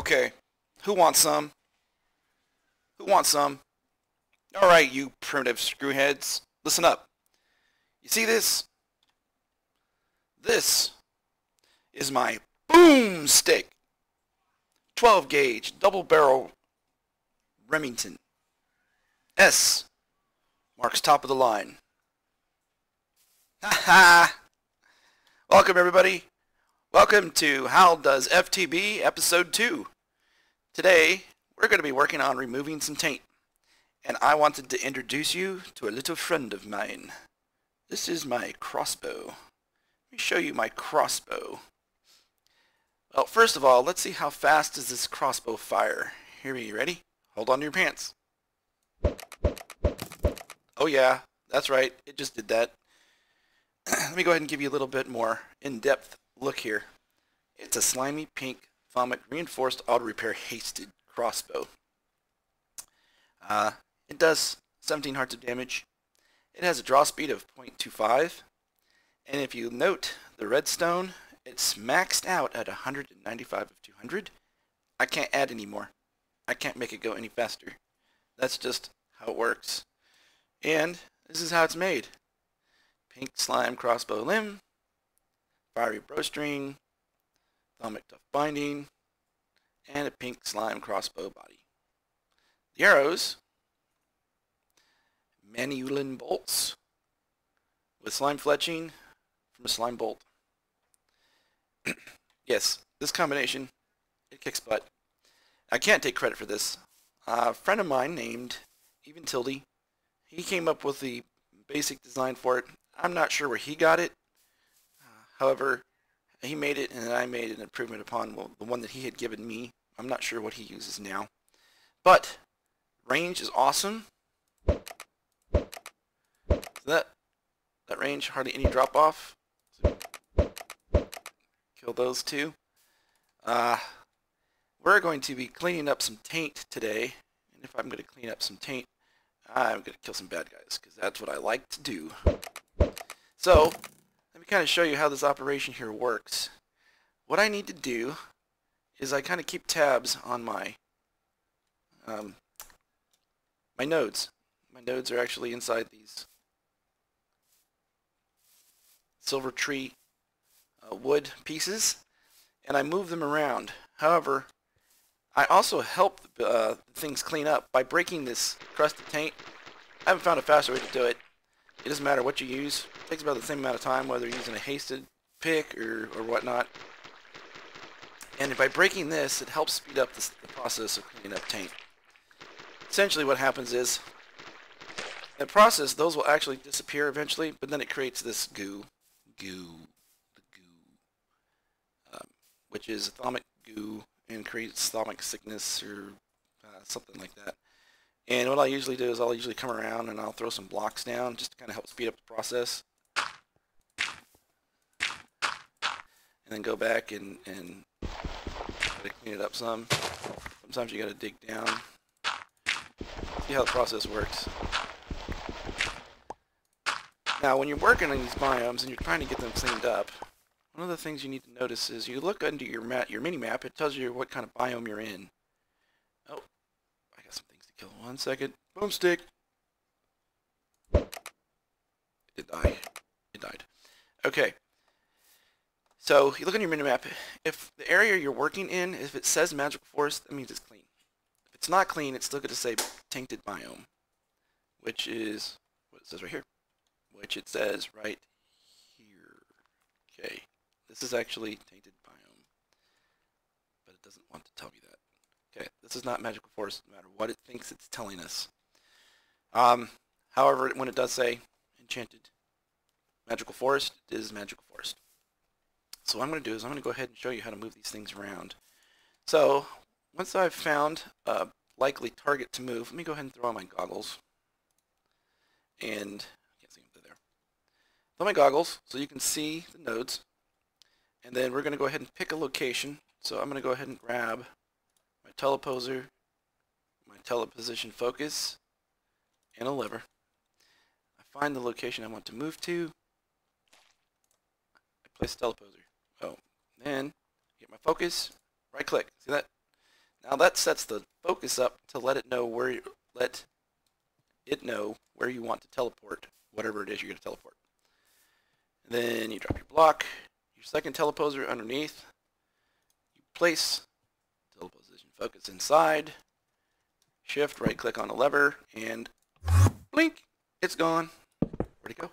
Okay, who wants some? Who wants some? Alright, you primitive screwheads, listen up. You see this? This is my boom stick. 12 gauge, double barrel Remington. S marks top of the line. Haha! Welcome everybody. Welcome to How Does FTB Episode 2. Today, we're going to be working on removing some taint. And I wanted to introduce you to a little friend of mine. This is my crossbow. Let me show you my crossbow. Well, first of all, let's see how fast does this crossbow fire. Here, you ready? Hold on to your pants. Oh yeah, that's right. It just did that. Let me go ahead and give you a little bit more in-depth look here. It's a slimy pink Thaumic reinforced auto repair hasted crossbow. It does 17 hearts of damage. It has a draw speed of 0.25, and if you note the redstone, it's maxed out at 195 of 200. I can't add any more. I can't make it go any faster. That's just how it works. And this is how it's made. Pink slime crossbow limb, fiery bowstring, Thaumic tough binding, and a pink slime crossbow body. The arrows, Manulin bolts with slime fletching from a slime bolt. Yes, this combination, it kicks butt. I can't take credit for this. A friend of mine named Even Tildy, he came up with the basic design for it. I'm not sure where he got it. However, he made it and I made an improvement upon the one that he had given me. I'm not sure what he uses now. But range is awesome. So that range, hardly any drop off. So kill those two. We're going to be cleaning up some taint today. And if I'm going to clean up some taint, I'm going to kill some bad guys, because that's what I like to do. So, let me kind of show you how this operation here works. What I need to do is I kind of keep tabs on my my nodes. My nodes are actually inside these silver tree wood pieces, and I move them around. However, I also help things clean up by breaking this crusted taint. I haven't found a faster way to do it. It doesn't matter what you use. It takes about the same amount of time, whether you're using a hasted pick or whatnot. And by breaking this, it helps speed up the process of cleaning up taint. Essentially what happens is, in the process, those will actually disappear eventually, but then it creates this goo, which is Thaumic goo, and creates Thaumic sickness or something like that. And what I usually do is I'll usually come around and I'll throw some blocks down just to kind of help speed up the process. And then go back and try to clean it up some. Sometimes you got to dig down. See how the process works. Now when you're working on these biomes and you're trying to get them cleaned up, one of the things you need to notice is you look under your mini-map, it tells you what kind of biome you're in. Oh, I got some things to kill. 1 second. Boomstick! It died. It died. Okay. So, you look on your mini-map. If the area you're working in, if it says magical forest, that means it's clean. If it's not clean, it's still going to say tainted biome, which is what it says right here. Which it says right here. Okay. This is actually tainted biome, but it doesn't want to tell me that. Okay, this is not magical forest, no matter what it thinks it's telling us. However, when it does say enchanted magical forest, it is magical forest. So what I'm going to do is I'm going to go ahead and show you how to move these things around. So once I've found a likely target to move, let me go ahead and throw on my goggles. And I can't see them through there. Throw my goggles so you can see the nodes. And then we're going to go ahead and pick a location. So I'm going to go ahead and grab my teleposer, my teleposition focus, and a lever. I find the location I want to move to. I place the teleposer. Oh, then get my focus, right click. See that? Now that sets the focus up to let it know where you want to teleport, whatever it is you're going to teleport. And then you drop your block, your second teleposer underneath. You place teleposition focus inside. Shift, right click on the lever, and blink, it's gone. Where'd it go?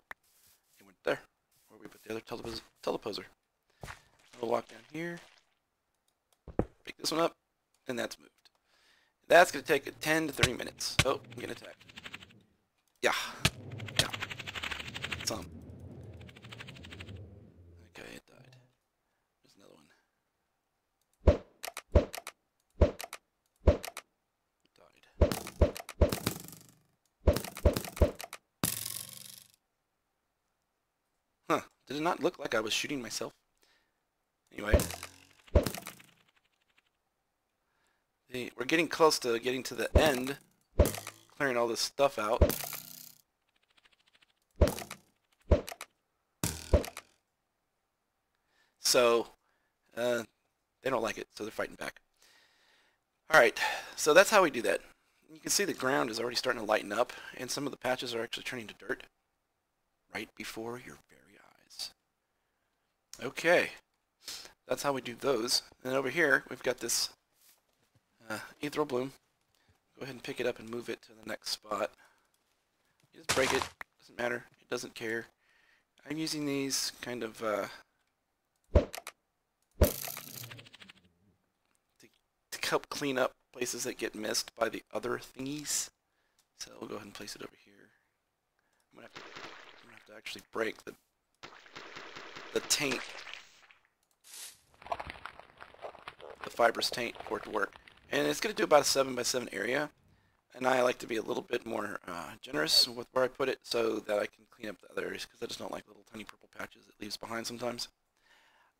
It went there, where we put the other teleposer. We'll walk down here, pick this one up, and that's moved. That's going to take 10 to 30 minutes. Oh, I'm getting attacked. Yeah. Some. Okay, it died. There's another one. It died. Huh. Did it not look like I was shooting myself? Anyway. We're getting close to getting to the end. Clearing all this stuff out. So, they don't like it, so they're fighting back. Alright, so that's how we do that. You can see the ground is already starting to lighten up, and some of the patches are actually turning to dirt right before your very eyes. Okay, that's how we do those. And over here, we've got this ethereal bloom. Go ahead and pick it up and move it to the next spot. You just break it, doesn't matter, it doesn't care. I'm using these kind of to help clean up places that get missed by the other thingies. So we'll go ahead and place it over here. I'm gonna have to actually break the taint, the fibrous taint, for it to work. And it's going to do about a 7 by 7 area. And I like to be a little bit more generous with where I put it so that I can clean up the other areas, because I just don't like little tiny purple patches it leaves behind sometimes.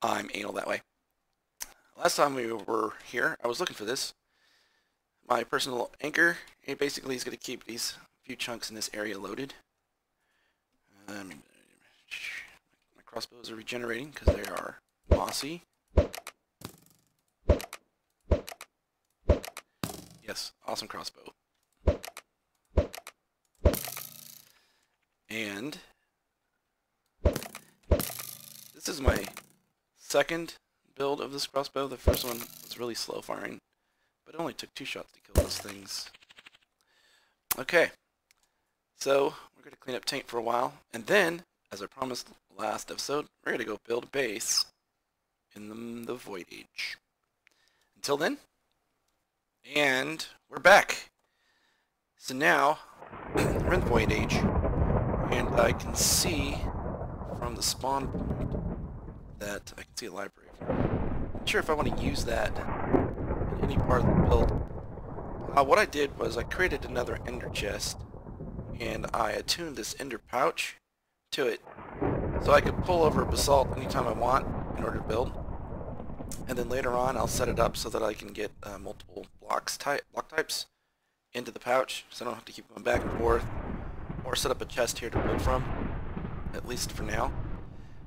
I'm anal that way. Last time we were here, I was looking for this. My personal anchor, it basically is going to keep these few chunks in this area loaded. My crossbows are regenerating because they are mossy. Yes, awesome crossbow. And this is my second build of this crossbow. The first one was really slow firing, but it only took 2 shots to kill those things. Okay, so we're going to clean up Taint for a while, and then, as I promised last episode, we're going to go build a base in the Void Age. Until then, and we're back. So now, we're in the Void Age, and I can see from the spawn point that I can see a library. I'm not sure if I want to use that in any part of the build. What I did was I created another ender chest, and I attuned this ender pouch to it, so I could pull over basalt anytime I want in order to build. And then later on I'll set it up so that I can get multiple block types into the pouch, so I don't have to keep going back and forth, or set up a chest here to build from, at least for now.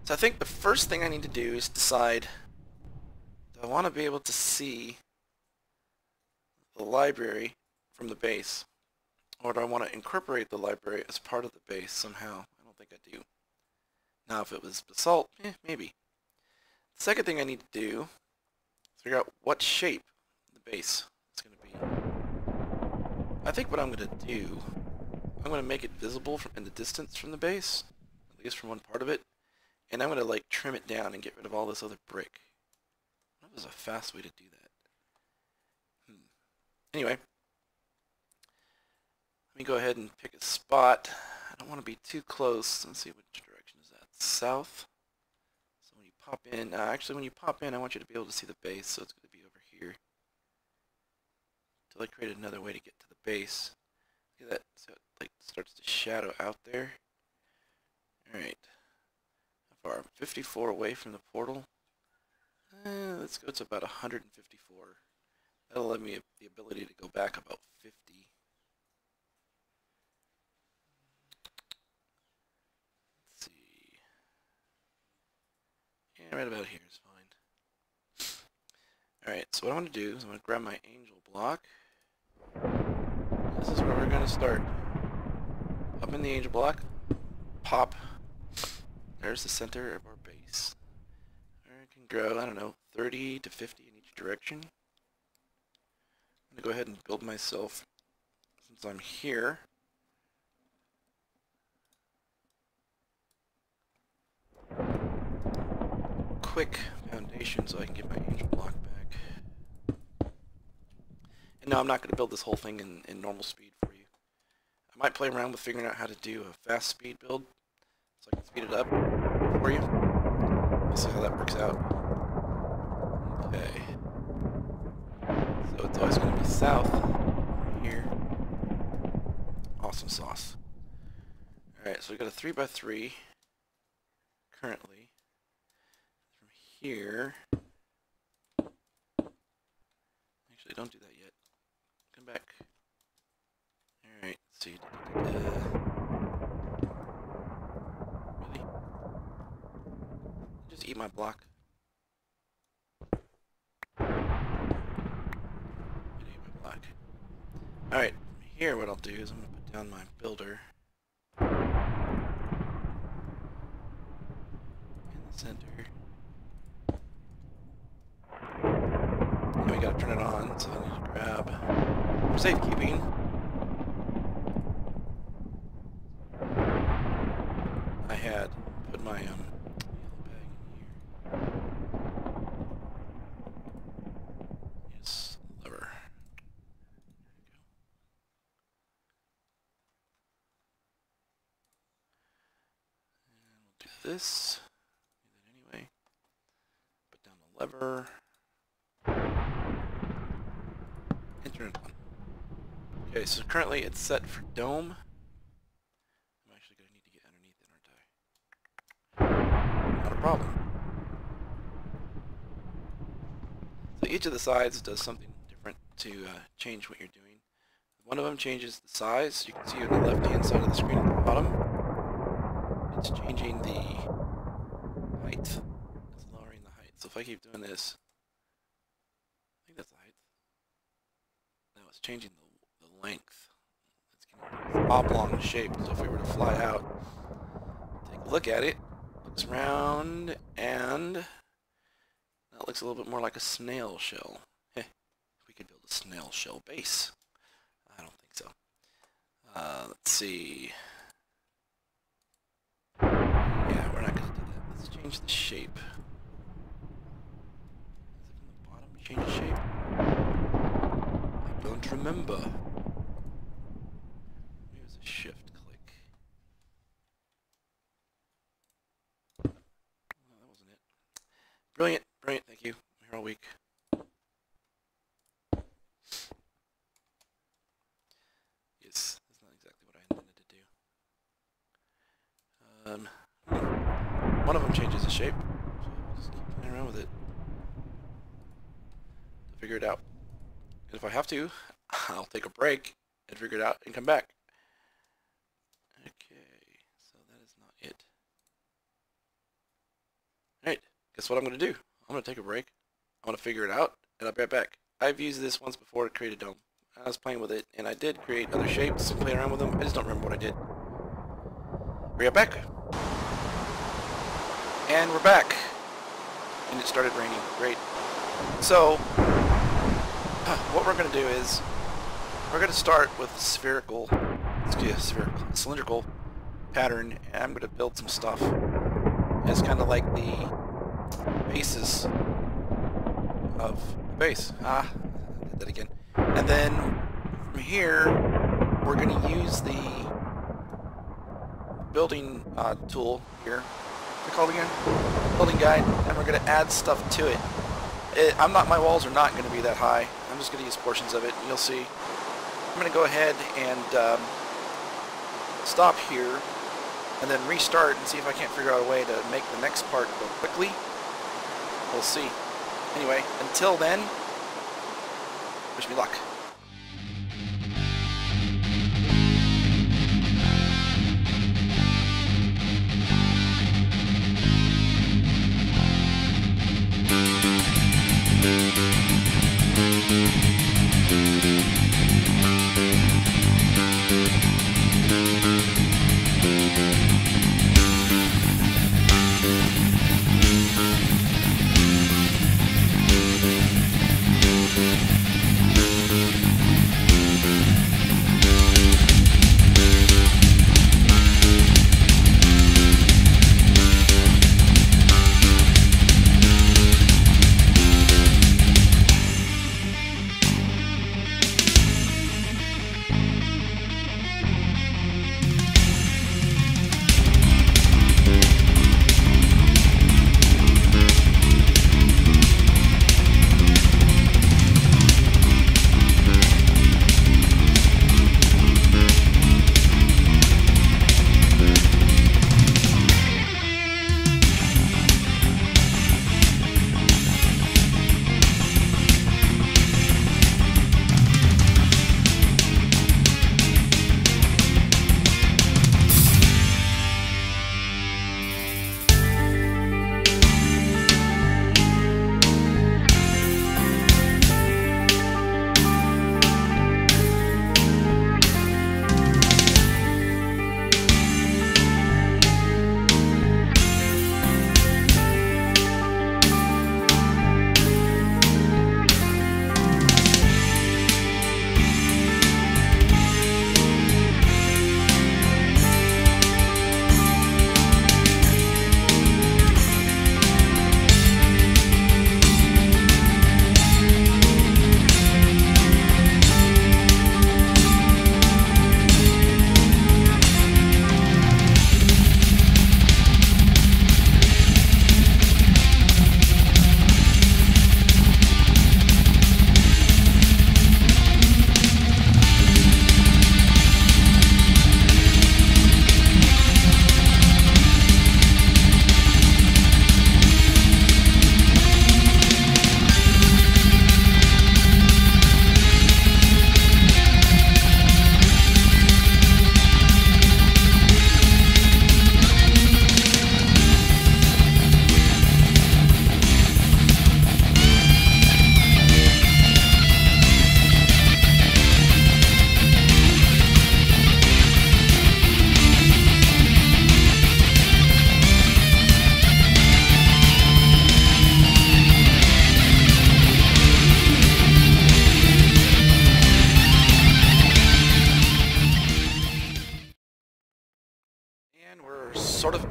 So I think the first thing I need to do is decide, do I want to be able to see the library from the base, or do I want to incorporate the library as part of the base somehow? I don't think I do. Now if it was basalt, maybe. The second thing I need to do is figure out what shape the base is going to be. I think what I'm going to do, I'm going to make it visible in the distance from the base, at least from one part of it, and I'm going to like trim it down and get rid of all this other brick. That was a fast way to do that. Anyway, let me go ahead and pick a spot. I don't want to be too close. Let's see, which direction is that? South. So when you pop in, actually when you pop in, I want you to be able to see the base, so it's going to be over here. Until I create another way to get to the base. Look at that, so it like starts to shadow out there. Alright. How far? I'm 54 away from the portal. Let's go to about 154. That'll let me the ability to go back about 50. Let's see. Yeah, right about here is fine. Alright, so what I'm going to do is I'm going to grab my angel block. This is where we're going to start. Up in the angel block, pop. There's the center of our base. I can grow, I don't know, 30 to 50 in each direction. I'm going to go ahead and build myself, since I'm here. Quick foundation so I can get my angel block back. And no, I'm not going to build this whole thing in normal speed for you. I might play around with figuring out how to do a fast speed build so I can speed it up for you. We'll see how that works out. Okay. So it's always going to be south here. Awesome sauce. Alright, so we've got a 3x3 currently. From here. Actually, don't do that yet. Come back. Alright, so you really? Just eat my block. Alright, from here what I'll do is I'm going to put down my builder in the center. And we gotta turn it on, so I need to grab for safekeeping. I had put my yellow bag in here. Yes, lever. This, do that anyway. Put down the lever and turn it on. Okay, so currently it's set for dome. I'm actually going to need to get underneath it, aren't I? Not a problem. So each of the sides does something different to change what you're doing. One of them changes the size. You can see on the left hand side of the screen at the bottom. It's changing the height. It's lowering the height. So if I keep doing this, I think that's the height. No, it's changing the length. It's getting this oblong shape. So if we were to fly out, take a look at it, looks round, and that looks a little bit more like a snail shell. Heh, we could build a snail shell base. I don't think so. Let's see. Yeah, we're not going to do that. Let's change the shape. Is it from the bottom? Change the shape? I don't remember. Maybe it was a shift click. Oh, that wasn't it. Brilliant, brilliant, thank you. I'm here all week. Yes, that's not exactly what I intended to do. One of them changes the shape, so we'll just keep playing around with it to figure it out. And if I have to, I'll take a break and figure it out and come back. Okay, so that is not it. Alright, guess what I'm going to do? I'm going to take a break, I'm going to figure it out, and I'll be right back. I've used this once before to create a dome. I was playing with it, and I did create other shapes and play around with them. I just don't remember what I did. Be right back. And we're back. And it started raining. Great. So, what we're going to do is, we're going to start with spherical, cylindrical pattern, and I'm going to build some stuff. It's kind of like the basis of the base. I did that again. And then, from here, we're going to use the building tool here. What's it called again? Building guide, and we're going to add stuff to it. My walls are not going to be that high. I'm just going to use portions of it, and you'll see. I'm going to go ahead and stop here, and then restart and see if I can't figure out a way to make the next part go quickly. We'll see. Anyway, until then, wish me luck.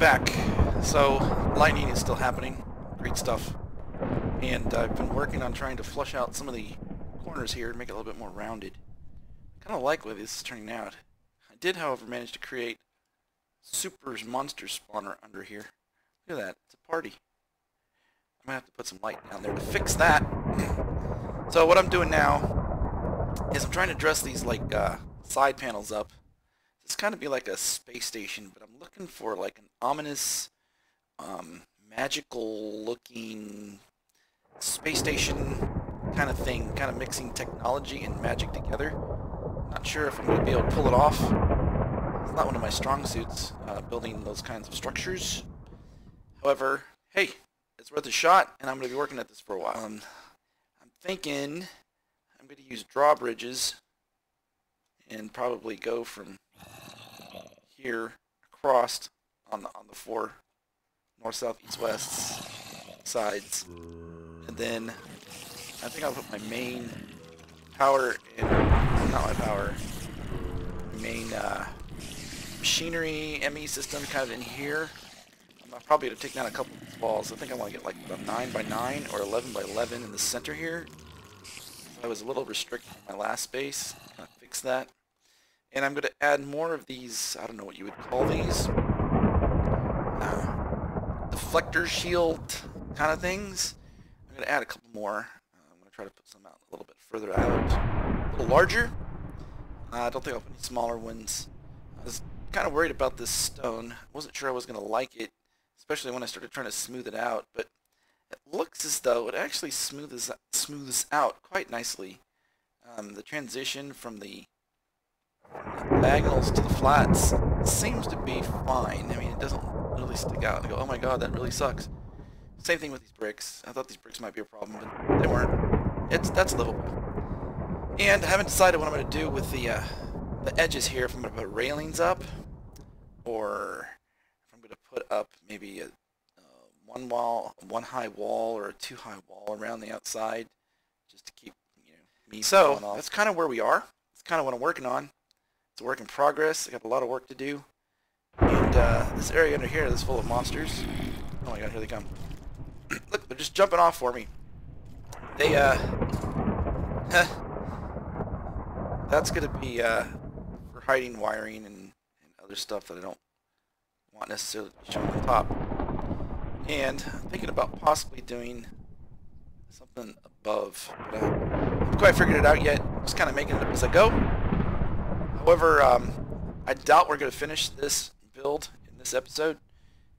back. So, lightning is still happening. Great stuff. And I've been working on trying to flush out some of the corners here and make it a little bit more rounded. Kind of like the way this is turning out. I did, however, manage to create super monster spawner under here. Look at that. It's a party. I'm going to have to put some light down there to fix that. So what I'm doing now is I'm trying to dress these like side panels up. It's kind of be like a space station, but I'm looking for like an ominous, magical looking space station kind of thing, kind of mixing technology and magic together. Not sure if I'm going to be able to pull it off. It's not one of my strong suits, building those kinds of structures. However, hey, it's worth a shot, and I'm going to be working at this for a while. I'm thinking I'm going to use drawbridges and probably go from here across on the four north, south, east, west sides, and then I think I'll put my main power in, not my power, main machinery ME system kind of in here. I'm probably going to take down a couple of these walls. I think I want to get like a 9x9 or 11x11 in the center here. I was a little restricted in my last space. Kind of fix that. And I'm going to add more of these, I don't know what you would call these, deflector shield kind of things. I'm going to add a couple more. I'm going to try to put some out a little bit further out, a little larger. I don't think I'll put any smaller ones. I was kind of worried about this stone. I wasn't sure I was going to like it, especially when I started trying to smooth it out, but it looks as though it actually smooths out quite nicely. The transition from the diagonals to the flats seems to be fine. I mean, it doesn't really stick out and go, oh my god, that really sucks. Same thing with these bricks. I thought these bricks might be a problem, but they weren't. That's livable. And I haven't decided what I'm going to do with the edges here, if I'm going to put railings up, or if I'm going to put up maybe a one high wall or a two high wall around the outside, just to keep me going off. That's kind of where we are. It's kind of what I'm working on. It's a work in progress. I got a lot of work to do. And this area under here is full of monsters. Oh my god, here they come. Look, they're just jumping off for me. They, that's going to be for hiding wiring and other stuff that I don't want necessarily to be shown on top. And I'm thinking about possibly doing something above. But I haven't quite figured it out yet. I'm just kind of making it up as I go. However, I doubt we're going to finish this build in this episode.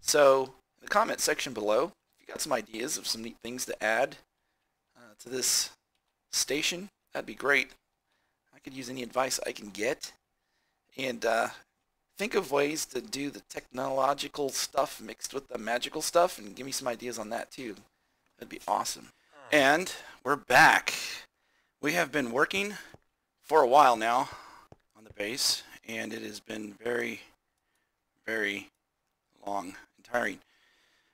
So, in the comment section below, if you got some ideas of some neat things to add to this station, that'd be great. I could use any advice I can get. And think of ways to do the technological stuff mixed with the magical stuff, and give me some ideas on that too. That'd be awesome. And we're back. We have been working for a while now on the base, and it has been very, very long and tiring.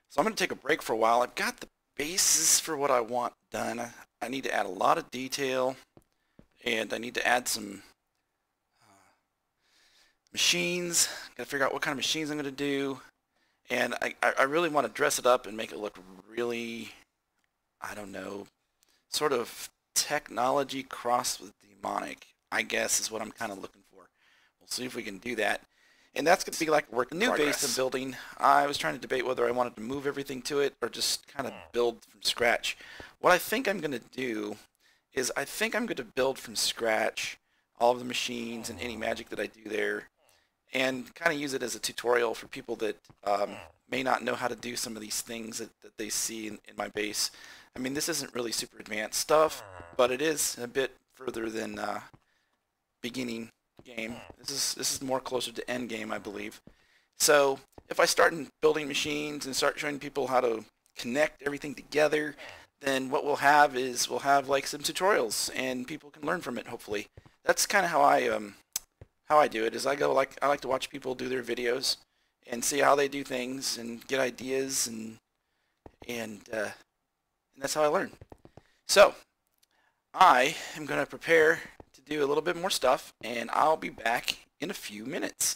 So I'm going to take a break for a while. I've got the basis for what I want done. I need to add a lot of detail, and I need to add some machines. Got to figure out what kind of machines I'm going to do, and I really want to dress it up and make it look really, I don't know, sort of technology crossed with demonic, I guess, is what I'm kind of looking for. We'll see if we can do that. And that's going to be like a work in progress. New base I'm building. I was trying to debate whether I wanted to move everything to it or just kind of build from scratch. What I think I'm going to do is I think I'm going to build from scratch all of the machines and any magic that I do there, and kind of use it as a tutorial for people that may not know how to do some of these things that they see in my base. I mean, this isn't really super advanced stuff, but it is a bit further than beginning game. This is more closer to end game, I believe. So if I start building machines and start showing people how to connect everything together, then what we'll have is like some tutorials, and people can learn from it, hopefully. That's kind of how I do it. Is I like to watch people do their videos and see how they do things and get ideas, and that's how I learn. So I am going to prepare to do a little bit more stuff, and I'll be back in a few minutes.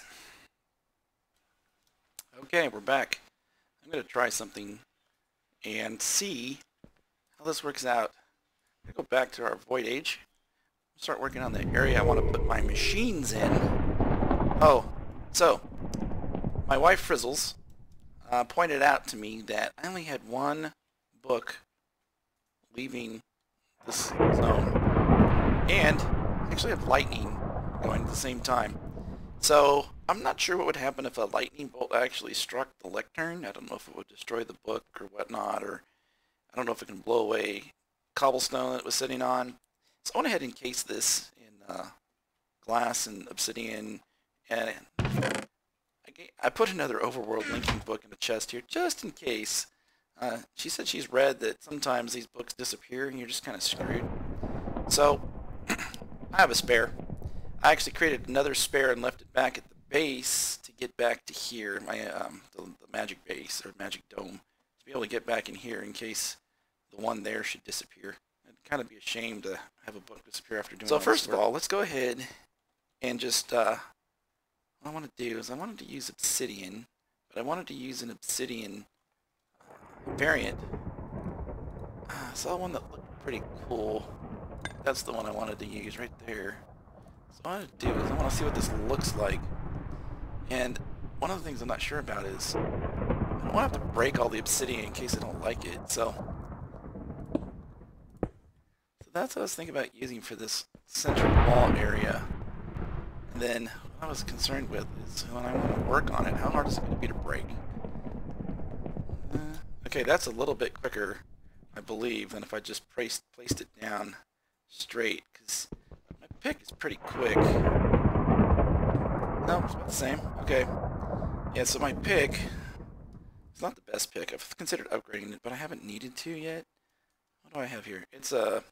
Okay, we're back. I'm going to try something and see how this works out. I'm going to go back to our void age. Start working on the area I want to put my machines in. Oh, so my wife Frizzles pointed out to me that I only had one book leaving this zone, and I actually have lightning going at the same time. So I'm not sure what would happen if a lightning bolt actually struck the lectern. I don't know if it would destroy the book or whatnot, or I don't know if it can blow away cobblestone that it was sitting on. So I went ahead and encased this in glass and obsidian, and I put another overworld linking book in the chest here just in case. She said she's read that sometimes these books disappear and you're just kind of screwed. So I have a spare. I actually created another spare and left it back at the base to get back to here, my the magic base or magic dome, to be able to get back in here in case the one there should disappear. It'd kind of be a shame to have a book disappear after doing. So first of all, let's go ahead and just what I want to do is I wanted to use obsidian, but I wanted to use an obsidian variant. I saw one that looked pretty cool. That's the one I wanted to use right there. So what I want to do is I want to see what this looks like. And one of the things I'm not sure about is I don't want to have to break all the obsidian in case I don't like it. So that's what I was thinking about using for this central wall area. And then what I was concerned with is when I want to work on it, how hard is it going to be to break? Okay, that's a little bit quicker, I believe, than if I just placed it down straight, because my pick is pretty quick. No, it's about the same. Okay. Yeah, so my pick, it's not the best pick. I've considered upgrading it, but I haven't needed to yet. What do I have here? It's a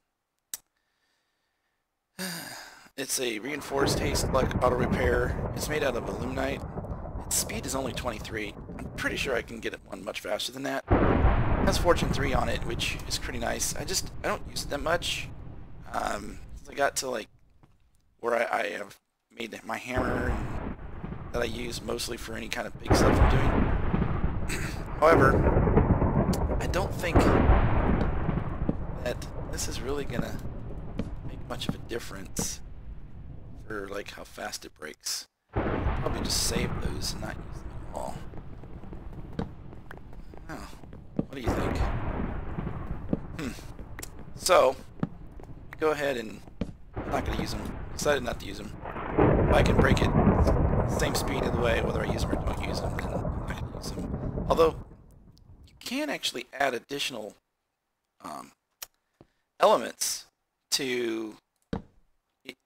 reinforced haste luck auto repair. It's made out of aluminite. Its speed is only 23. I'm pretty sure I can get it one much faster than that. It has Fortune 3 on it, which is pretty nice. I don't use it that much. I got to like where I have made my hammer that I use mostly for any kind of big stuff I'm doing. However, I don't think that this is really gonna make much of a difference for like how fast it breaks. I'll probably just save those and not use them at all. Oh, what do you think? So, go ahead and I'm not going to use them. Decided not to use them. If I can break it same speed either way, whether I use them or don't use them, then I'm not going to use them. Although, you can actually add additional elements to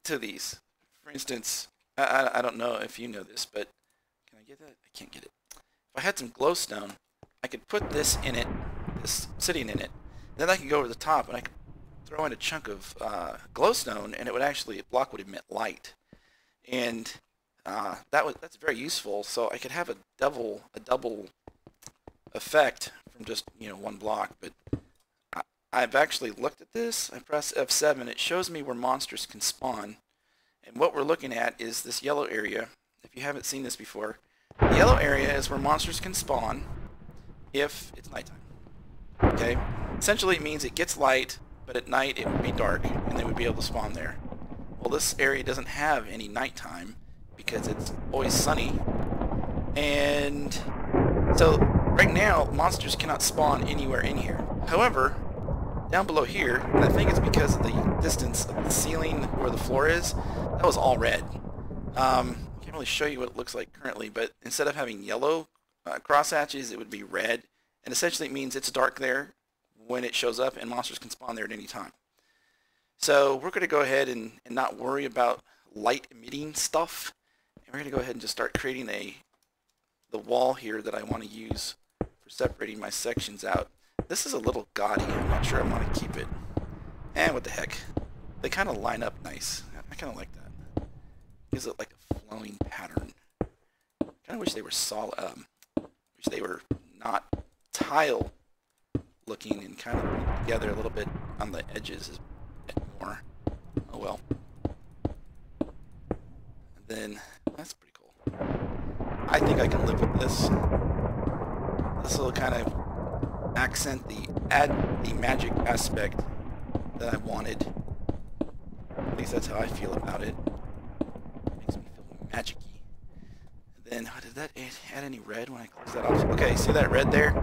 these. For instance, I don't know if you know this, but can I get that? I can't get it. If I had some glowstone, I could put this in it, this obsidian in it, then I could go over the top and I could throw in a chunk of glowstone, and it would actually block would emit light, and that's very useful. So I could have a double effect from just one block. But I've actually looked at this. I press F7. It shows me where monsters can spawn, and what we're looking at is this yellow area. If you haven't seen this before, the yellow area is where monsters can spawn if it's nighttime. Okay, essentially it means it gets light, but at night it would be dark, and they would be able to spawn there. Well, this area doesn't have any nighttime because it's always sunny, and so right now monsters cannot spawn anywhere in here. However, down below here, and I think it's because of the distance of the ceiling where the floor is, that was all red. I can't really show you what it looks like currently, but instead of having yellow crosshatches, it would be red, and essentially it means it's dark there when it shows up, and monsters can spawn there at any time. So we're going to go ahead and not worry about light emitting stuff, and we're going to go ahead and just start creating the wall here that I want to use for separating my sections out. This is a little gaudy. I'm not sure I want to keep it. And what the heck. They kind of line up nice. I kind of like that. Gives it like a flowing pattern. Kind of wish they were solid. Wish they were not tile looking and kind of put together a little bit on the edges a bit more. Oh well. And then that's pretty cool. I think I can live with this. also kind of add the magic aspect that I wanted. At least that's how I feel about it. Makes me feel magic-y. And then, did that add any red when I close that off? Okay, see that red there?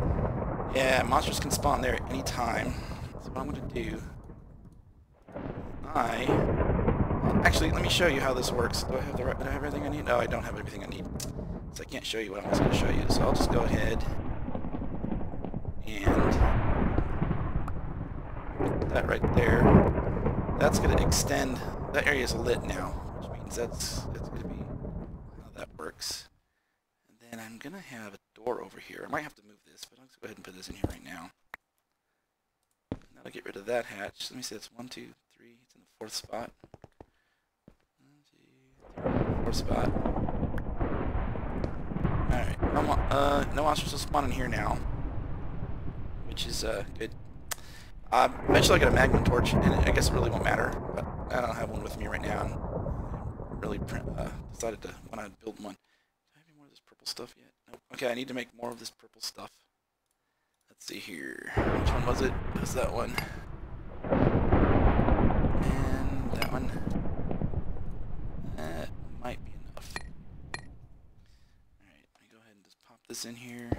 Yeah, monsters can spawn there at any time. So what I'm going to do, actually, let me show you how this works. Do I have everything I need? No, I don't have everything I need. So I can't show you what I was going to show you. So I'll just go ahead and put that right there. That's going to extend. That area is lit now, which means that's going to be how that works. And then I'm going to have a door over here. I might have to move this, but I'll just go ahead and put this in here right now. Now to get rid of that hatch. Let me see. That's 1, 2, 3. It's in the 4th spot. 1, 2, 3, 4th spot. Alright. No monsters will spawn in here now, which is good. Eventually I get a magma torch, and I guess it really won't matter, but I don't have one with me right now. And I really decided to when I build one. Do I have any more of this purple stuff yet? Nope. Okay, I need to make more of this purple stuff. Let's see here. Which one was it? It was that one. And that one. That might be enough. Alright, let me go ahead and just pop this in here.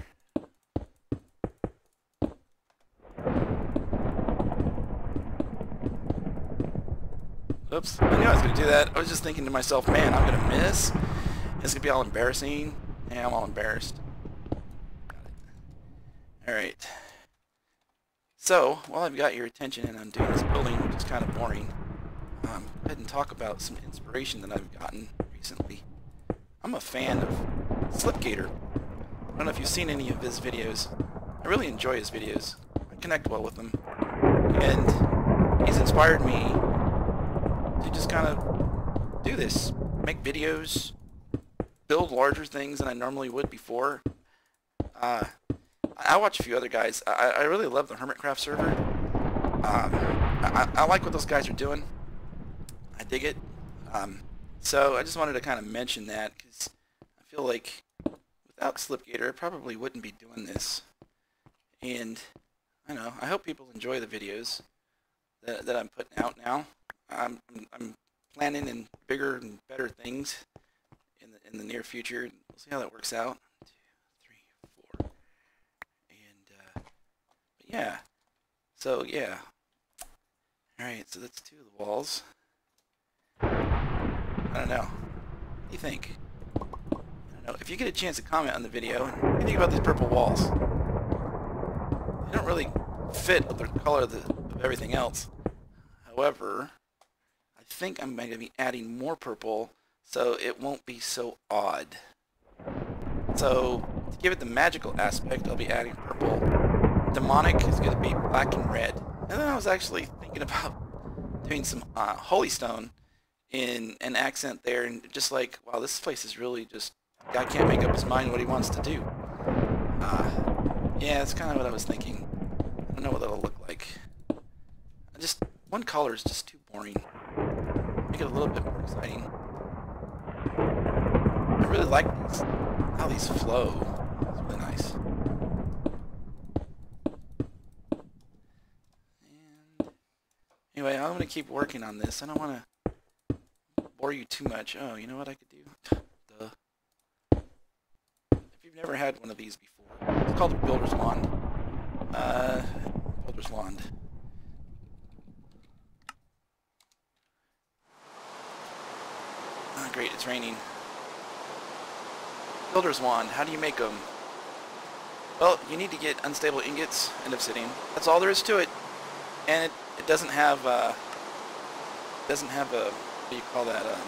Oops, I knew I was going to do that. I was just thinking to myself, man, I'm going to miss. It's going to be all embarrassing. Yeah, I'm all embarrassed. Alright. So, while I've got your attention and I'm doing this building, which is kind of boring, go ahead and talk about some inspiration that I've gotten recently. I'm a fan of Slipgator. I don't know if you've seen any of his videos. I really enjoy his videos. I connect well with him. And he's inspired me to just kind of do this. Make videos, build larger things than I normally would before. I watch a few other guys. I really love the Hermitcraft server. I like what those guys are doing. I dig it. So I just wanted to kind of mention that because I feel like without Slipgator I probably wouldn't be doing this. And I don't know, I hope people enjoy the videos that I'm putting out now. I'm planning in bigger and better things in the near future. We'll see how that works out. 1, 2, 3, 4, and but yeah. So yeah. All right. So that's 2 of the walls. I don't know. What do you think? I don't know. If you get a chance to comment on the video, what do you think about these purple walls? They don't really fit with the color of everything else. However, I think I'm going to be adding more purple so it won't be so odd. So, to give it the magical aspect, I'll be adding purple. Demonic is going to be black and red. And then I was actually thinking about doing some holy stone in an accent there, and just like, wow, this place is really just, guy can't make up his mind what he wants to do. Yeah, that's kind of what I was thinking. I don't know what that'll look like. One color is just too boring. Make it a little bit more exciting. I really like how these flow. It's really nice. And anyway, I'm going to keep working on this. I don't want to bore you too much. Oh, you know what I could do? Duh. If you've never had one of these before, it's called a Builder's Wand. Builder's Wand. Oh, great, it's raining. Builder's Wand, how do you make them? Well, you need to get unstable ingots and obsidian. That's all there is to it. And it doesn't have a, what do you call that, I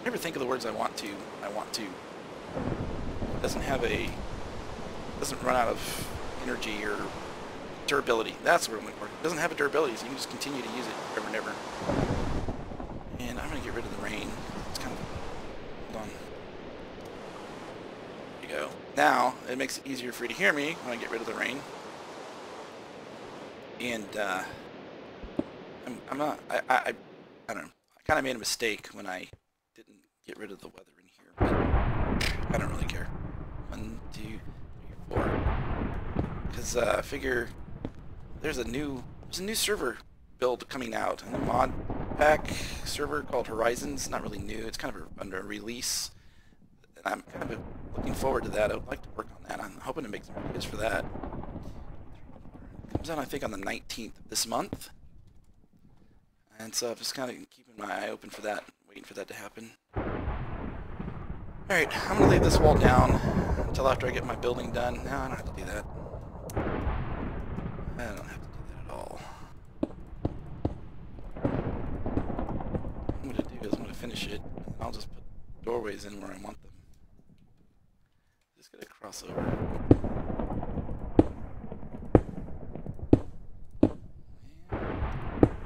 never think of the words I want to. It doesn't run out of energy or durability. That's where it would work. It doesn't have a durability, so you can just continue to use it forever and ever. And I'm going to get rid of the rain. It's kind of... Hold on. There you go. Now, it makes it easier for you to hear me when I get rid of the rain. And, I'm not... I don't know. I kind of made a mistake when I didn't get rid of the weather in here. But I don't really care. 1, 2, 3, 4. Because I figure there's a new server build coming out, a new mod pack server called Horizons. Not really new. It's kind of under release. And I'm kind of looking forward to that. I would like to work on that. I'm hoping to make some videos for that. It comes out, I think, on the 19th of this month. And so I'm just kind of keeping my eye open for that, waiting for that to happen. Alright, I'm going to leave this wall down until after I get my building done. No, I don't have to do that. I don't have to do that at all. What I'm going to do is I'm going to finish it, and I'll just put doorways in where I want them. Just get a crossover.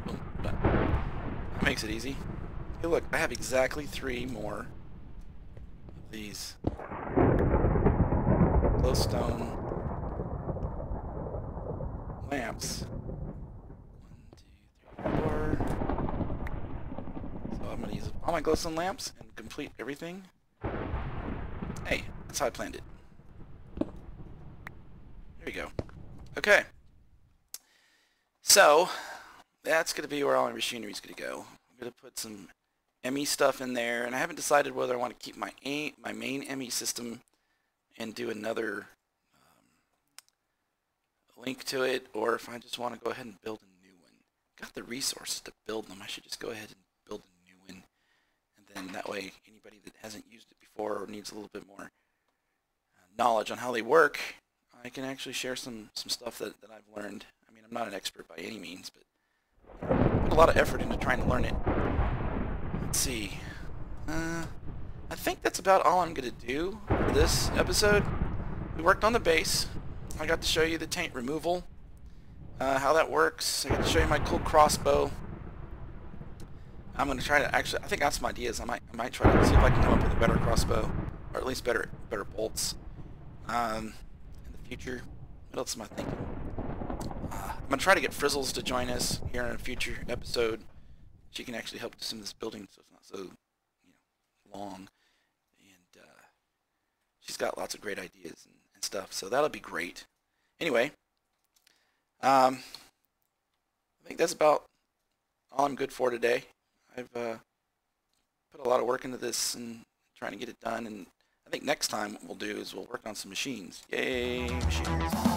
Boom, done. That makes it easy. Hey, look, I have exactly 3 more of these glowstone lamps. 1, 2, 3, 4. So I'm going to use all my glowstone lamps and complete everything. Hey, that's how I planned it. There you go. Okay. So, that's going to be where all my machinery is going to go. I'm going to put some ME stuff in there, and I haven't decided whether I want to keep my main ME system and do another link to it, or if I just want to go ahead and build a new one. Got the resources to build them. I should just go ahead and build a new one, and then that way anybody that hasn't used it before or needs a little bit more knowledge on how they work, I can actually share some stuff that I've learned. I mean, I'm not an expert by any means, but I put a lot of effort into trying to learn it. Let's see. I think that's about all I'm going to do for this episode. We worked on the base. I got to show you the taint removal, how that works. I got to show you my cool crossbow. I'm going to try to actually, I think that's some ideas. I might try to see if I can come up with a better crossbow, or at least better bolts in the future. What else am I thinking? I'm going to try to get Frizzles to join us here in a future episode. She can actually help us in this building so it's not so long. And she's got lots of great ideas and stuff, so that'll be great. Anyway, I think that's about all I'm good for today. I've put a lot of work into this and trying to get it done, and I think next time what we'll do is we'll work on some machines. Yay, machines.